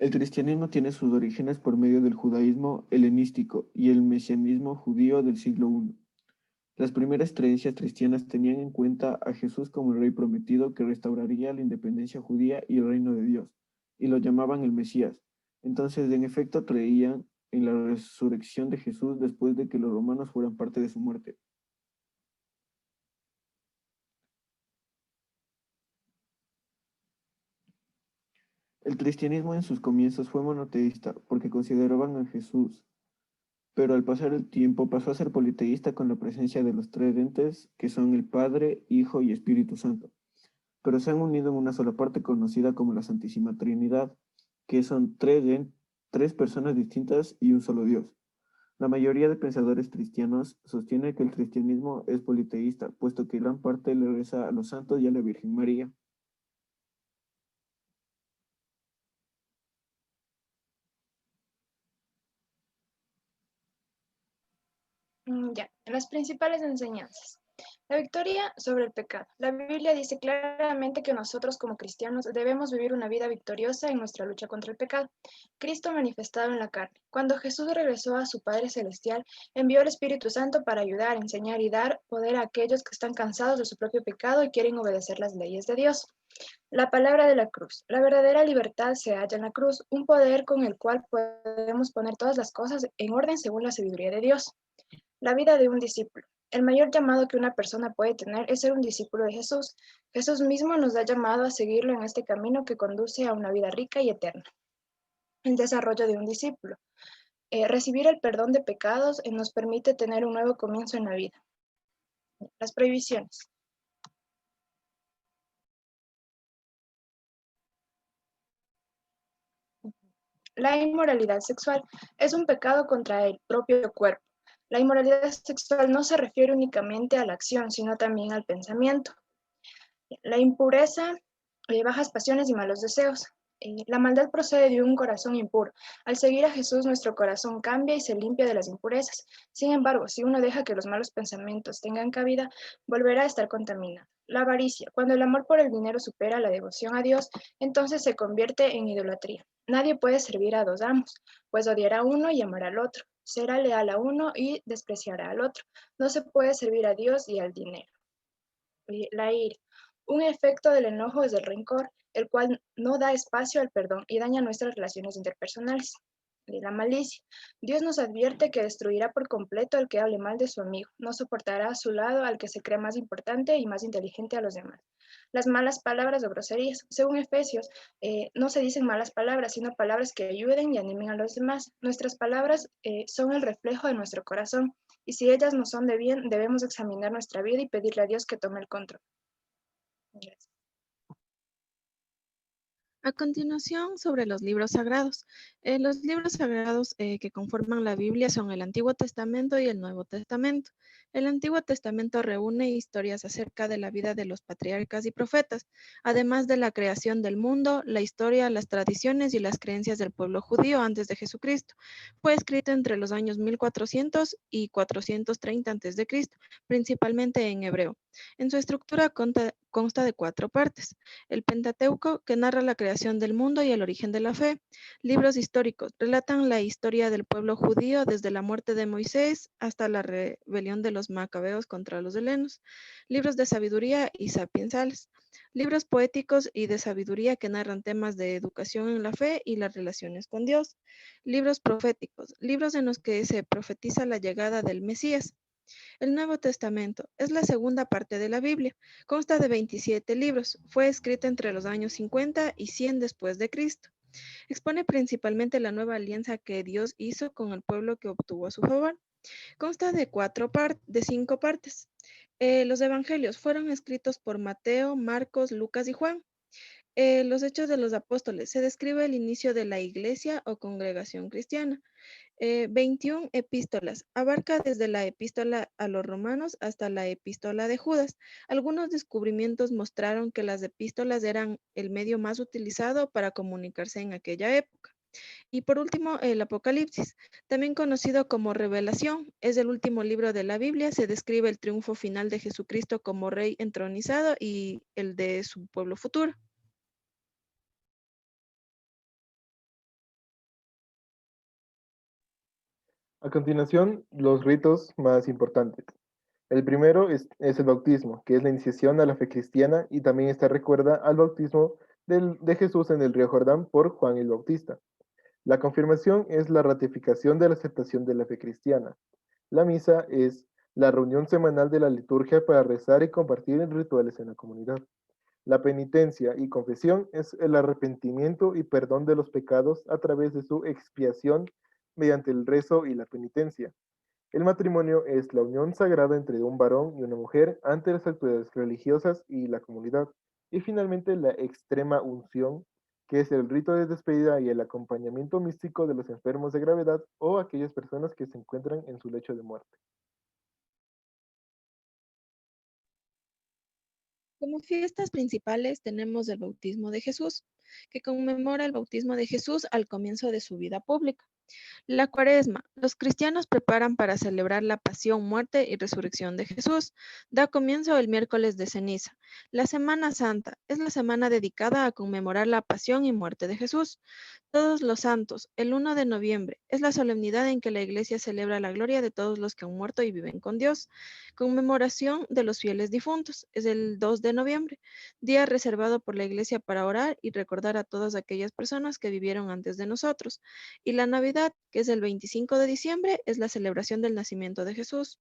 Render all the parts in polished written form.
El cristianismo tiene sus orígenes por medio del judaísmo helenístico y el mesianismo judío del siglo I. Las primeras creencias cristianas tenían en cuenta a Jesús como el rey prometido que restauraría la independencia judía y el reino de Dios, y lo llamaban el Mesías. Entonces, en efecto, creían en la resurrección de Jesús después de que los romanos fueran parte de su muerte. El cristianismo en sus comienzos fue monoteísta porque consideraban a Jesús, pero al pasar el tiempo pasó a ser politeísta con la presencia de los tres entes que son el Padre, Hijo y Espíritu Santo, pero se han unido en una sola parte conocida como la Santísima Trinidad, que son tres personas distintas y un solo Dios. La mayoría de pensadores cristianos sostiene que el cristianismo es politeísta, puesto que gran parte le reza a los santos y a la Virgen María. Ya, las principales enseñanzas. La victoria sobre el pecado. La Biblia dice claramente que nosotros como cristianos debemos vivir una vida victoriosa en nuestra lucha contra el pecado. Cristo manifestado en la carne. Cuando Jesús regresó a su Padre Celestial, envió el Espíritu Santo para ayudar, enseñar y dar poder a aquellos que están cansados de su propio pecado y quieren obedecer las leyes de Dios. La palabra de la cruz. La verdadera libertad se halla en la cruz, un poder con el cual podemos poner todas las cosas en orden según la sabiduría de Dios. La vida de un discípulo. El mayor llamado que una persona puede tener es ser un discípulo de Jesús. Jesús mismo nos ha llamado a seguirlo en este camino que conduce a una vida rica y eterna. El desarrollo de un discípulo. Recibir el perdón de pecados nos permite tener un nuevo comienzo en la vida. Las prohibiciones. La inmoralidad sexual es un pecado contra el propio cuerpo. La inmoralidad sexual no se refiere únicamente a la acción, sino también al pensamiento. La impureza, bajas pasiones y malos deseos. La maldad procede de un corazón impuro. Al seguir a Jesús, nuestro corazón cambia y se limpia de las impurezas. Sin embargo, si uno deja que los malos pensamientos tengan cabida, volverá a estar contaminado. La avaricia. Cuando el amor por el dinero supera la devoción a Dios, entonces se convierte en idolatría. Nadie puede servir a dos amos, pues odiará a uno y amará al otro. Será leal a uno y despreciará al otro. No se puede servir a Dios y al dinero. La ira. Un efecto del enojo es el rencor, el cual no da espacio al perdón y daña nuestras relaciones interpersonales. La malicia. Dios nos advierte que destruirá por completo al que hable mal de su amigo, no soportará a su lado al que se cree más importante y más inteligente a los demás. Las malas palabras o groserías. Según Efesios, no se dicen malas palabras, sino palabras que ayuden y animen a los demás. Nuestras palabras son el reflejo de nuestro corazón, y si ellas no son de bien, debemos examinar nuestra vida y pedirle a Dios que tome el control. Gracias. A continuación, sobre los libros sagrados. Los libros sagrados que conforman la Biblia son el Antiguo Testamento y el Nuevo Testamento. El Antiguo Testamento reúne historias acerca de la vida de los patriarcas y profetas, además de la creación del mundo, la historia, las tradiciones y las creencias del pueblo judío antes de Jesucristo. Fue escrito entre los años 1400 y 430 a.C., principalmente en hebreo. En su estructura consta de 4 partes: el Pentateuco, que narra la creación del mundo y el origen de la fe. Libros históricos, relatan la historia del pueblo judío desde la muerte de Moisés hasta la rebelión de los macabeos contra los helenos. Libros de sabiduría y sapiensales. Libros poéticos y de sabiduría que narran temas de educación en la fe y las relaciones con Dios. Libros proféticos, libros en los que se profetiza la llegada del Mesías. El Nuevo Testamento es la segunda parte de la Biblia. Consta de 27 libros. Fue escrita entre los años 50 y 100 después de Cristo. Expone principalmente la nueva alianza que Dios hizo con el pueblo que obtuvo a su favor. Consta de 5 partes. Los evangelios fueron escritos por Mateo, Marcos, Lucas y Juan. Los hechos de los apóstoles. Se describe el inicio de la iglesia o congregación cristiana. 21 epístolas. Abarca desde la epístola a los romanos hasta la epístola de Judas. Algunos descubrimientos mostraron que las epístolas eran el medio más utilizado para comunicarse en aquella época. Y por último, el Apocalipsis, también conocido como Revelación, es el último libro de la Biblia. Se describe el triunfo final de Jesucristo como rey entronizado y el de su pueblo futuro. A continuación, los ritos más importantes. El primero es el bautismo, que es la iniciación a la fe cristiana y también esta recuerda al bautismo de Jesús en el río Jordán por Juan el Bautista. La confirmación es la ratificación de la aceptación de la fe cristiana. La misa es la reunión semanal de la liturgia para rezar y compartir rituales en la comunidad. La penitencia y confesión es el arrepentimiento y perdón de los pecados a través de su expiación mediante el rezo y la penitencia. El matrimonio es la unión sagrada entre un varón y una mujer ante las autoridades religiosas y la comunidad. Y finalmente la extrema unción, que es el rito de despedida y el acompañamiento místico de los enfermos de gravedad o aquellas personas que se encuentran en su lecho de muerte. Como fiestas principales tenemos el bautismo de Jesús, que conmemora el bautismo de Jesús al comienzo de su vida pública. La Cuaresma. Los cristianos preparan para celebrar la pasión, muerte y resurrección de Jesús. Da comienzo el miércoles de ceniza. La Semana Santa es la semana dedicada a conmemorar la pasión y muerte de Jesús. Todos los Santos. El 1 de noviembre es la solemnidad en que la Iglesia celebra la gloria de todos los que han muerto y viven con Dios. Conmemoración de los fieles difuntos. Es el 2 de noviembre, día reservado por la Iglesia para orar y recordar a todas aquellas personas que vivieron antes de nosotros. Y la Navidad, que es el 25 de diciembre, es la celebración del nacimiento de Jesús.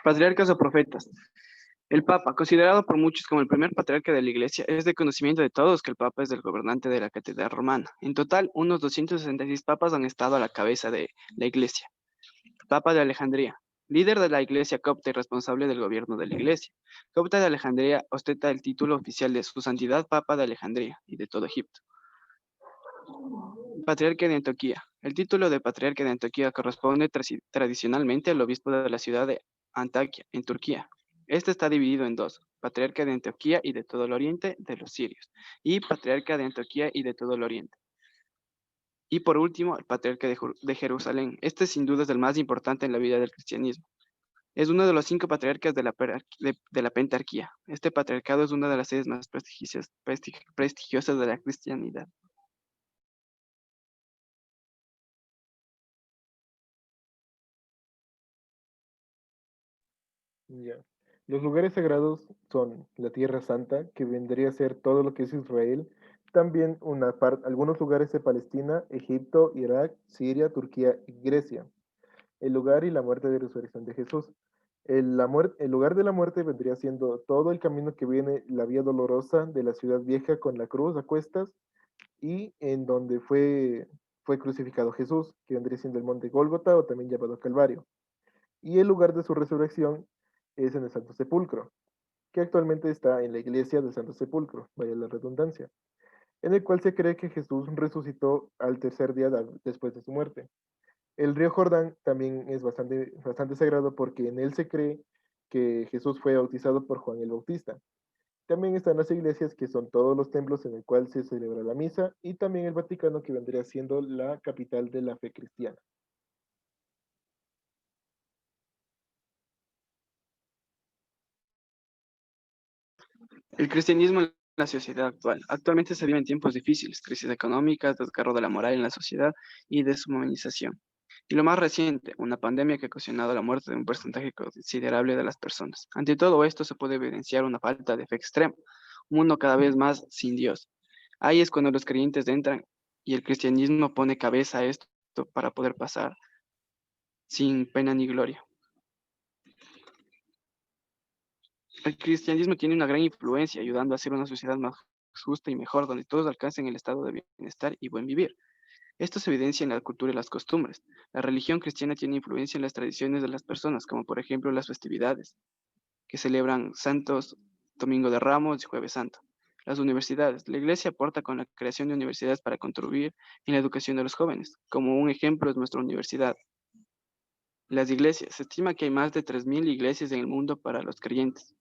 Patriarcas o profetas. El Papa, considerado por muchos como el primer patriarca de la Iglesia, es de conocimiento de todos que el Papa es el gobernante de la Catedral Romana. En total, unos 266 papas han estado a la cabeza de la Iglesia. Papa de Alejandría, líder de la Iglesia copta y responsable del gobierno de la Iglesia. Copta de Alejandría ostenta el título oficial de Su Santidad Papa de Alejandría y de todo Egipto. Patriarca de Antioquía. El título de Patriarca de Antioquía corresponde tradicionalmente al obispo de la ciudad de Antakya, en Turquía. Este está dividido en dos, Patriarca de Antioquía y de todo el oriente de los sirios, y Patriarca de Antioquía y de todo el oriente. Y por último, el Patriarca de Jerusalén. Este sin duda es el más importante en la vida del cristianismo. Es uno de los 5 patriarcas de la Pentarquía. Este patriarcado es una de las sedes más prestigiosas de la cristianidad. Ya. Los lugares sagrados son la Tierra Santa, que vendría a ser todo lo que es Israel, también algunos lugares de Palestina, Egipto, Irak, Siria, Turquía y Grecia. El lugar y la muerte de resurrección de Jesús. El lugar de la muerte vendría siendo todo el camino que viene la vía dolorosa de la ciudad vieja con la cruz a cuestas y en donde fue crucificado Jesús, que vendría siendo el monte Gólgota o también llamado Calvario. Y el lugar de su resurrección es en el Santo Sepulcro, que actualmente está en la iglesia del Santo Sepulcro, vaya la redundancia, en el cual se cree que Jesús resucitó al tercer día después de su muerte. El río Jordán también es bastante sagrado porque en él se cree que Jesús fue bautizado por Juan el Bautista. También están las iglesias, que son todos los templos en el cual se celebra la misa, y también el Vaticano, que vendría siendo la capital de la fe cristiana. El cristianismo en la sociedad actual. Actualmente se viven tiempos difíciles, crisis económicas, desgarro de la moral en la sociedad y deshumanización. Y lo más reciente, una pandemia que ha ocasionado la muerte de un porcentaje considerable de las personas. Ante todo esto se puede evidenciar una falta de fe extrema, un mundo cada vez más sin Dios. Ahí es cuando los creyentes entran y el cristianismo pone cabeza a esto para poder pasar sin pena ni gloria. El cristianismo tiene una gran influencia, ayudando a hacer una sociedad más justa y mejor, donde todos alcancen el estado de bienestar y buen vivir. Esto se evidencia en la cultura y las costumbres. La religión cristiana tiene influencia en las tradiciones de las personas, como por ejemplo las festividades, que celebran Santos, Domingo de Ramos y Jueves Santo. Las universidades. La Iglesia aporta con la creación de universidades para contribuir en la educación de los jóvenes. Como un ejemplo es nuestra universidad. Las iglesias. Se estima que hay más de 3.000 iglesias en el mundo para los creyentes.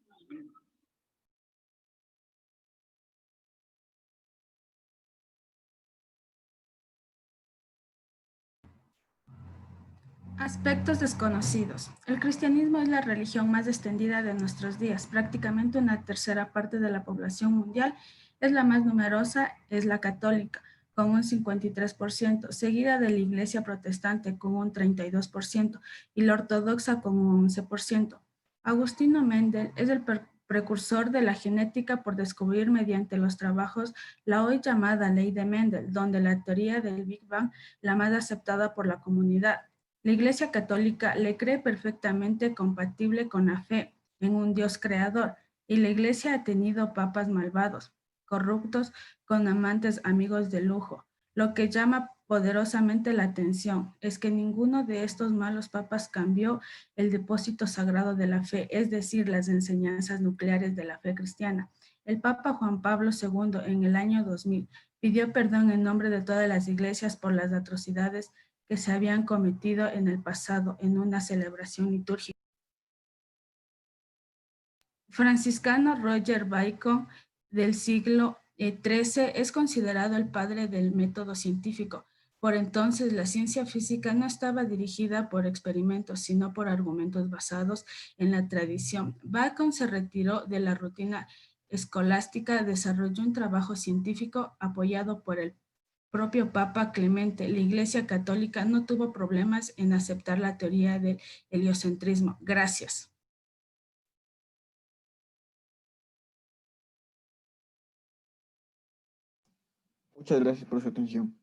Aspectos desconocidos. El cristianismo es la religión más extendida de nuestros días. Prácticamente una tercera parte de la población mundial es la más numerosa, es la católica, con un 53%, seguida de la iglesia protestante con un 32% y la ortodoxa con un 11%. Agustino Mendel es el precursor de la genética por descubrir mediante los trabajos la hoy llamada ley de Mendel, donde la teoría del Big Bang, la más aceptada por la comunidad. La Iglesia Católica le cree perfectamente compatible con la fe en un Dios creador, y la Iglesia ha tenido papas malvados, corruptos, con amantes amigos de lujo. Lo que llama poderosamente la atención es que ninguno de estos malos papas cambió el depósito sagrado de la fe, es decir, las enseñanzas nucleares de la fe cristiana. El Papa Juan Pablo II en el año 2000 pidió perdón en nombre de todas las iglesias por las atrocidades que se habían cometido en el pasado en una celebración litúrgica. Franciscano Roger Bacon del siglo XIII es considerado el padre del método científico. Por entonces, la ciencia física no estaba dirigida por experimentos, sino por argumentos basados en la tradición. Bacon se retiró de la rutina escolástica, desarrolló un trabajo científico apoyado por el propio Papa Clemente. La Iglesia Católica no tuvo problemas en aceptar la teoría del heliocentrismo. Gracias. Muchas gracias por su atención.